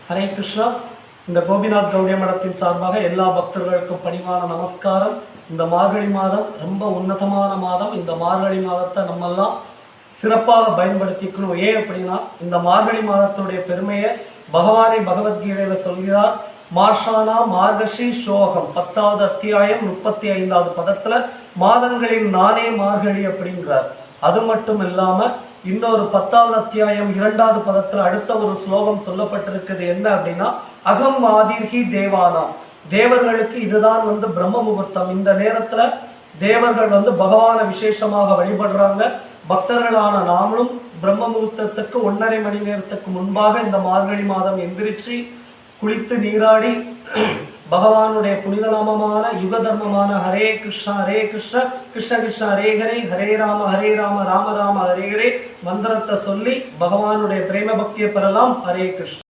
ஹரே கிருஷ்ணா. இந்த கோபிநாத் கௌடிய மடத்தின் சார்பாக எல்லா பக்தர்களுக்கும் பணிவான நமஸ்காரம். இந்த மார்கழி மாதம் ரொம்ப உன்னதமான மாதம். இந்த மார்கழி மாதத்தை நம்மெல்லாம் சிறப்பாக பயன்படுத்திக்கணும். ஏன் அப்படின்னா, இந்த மார்கழி மாதத்துடைய பெருமையை பகவானே பகவத்கீதையில சொல்கிறார். மாஷானா மார்கஷி ஸ்லோகம் 10வது அத்தியாயம் 35வது பதத்துல மாதங்களில் நானே மார்கழி அப்படிங்கிறார். அது மட்டும் இல்லாம இன்னொரு 10வது அத்தியாயம் 2வது பதத்துல அடுத்த ஒரு ஸ்லோகம் சொல்லப்பட்டிருக்குது. என்ன அப்படின்னா, அகம் ஆதிர்ஹி தேவானாம், தேவர்களுக்கு இதுதான் பிரம்ம முகூர்த்தம். இந்த நேரத்துல தேவர்கள் பகவானை விசேஷமாக வழிபடுறாங்க. பக்தர்களான நாமளும் பிரம்ம முகூர்த்தத்துக்கு 1.5 மணி நேரத்துக்கு முன்பாக இந்த மார்கழி மாதம் எந்திரிச்சு குளித்து நீராடி பகவானுடைய புனித நாமமான யுக தர்மமான ஹரே கிருஷ்ணா கிருஷ்ண கிருஷ்ண ஹரே ஹரே ஹரே ராம ராம ராம ஹரே ஹரே மந்திரத்தை சொல்லி பகவானுடைய பிரேம பக்தியை பெறலாம். ஹரே கிருஷ்ணா.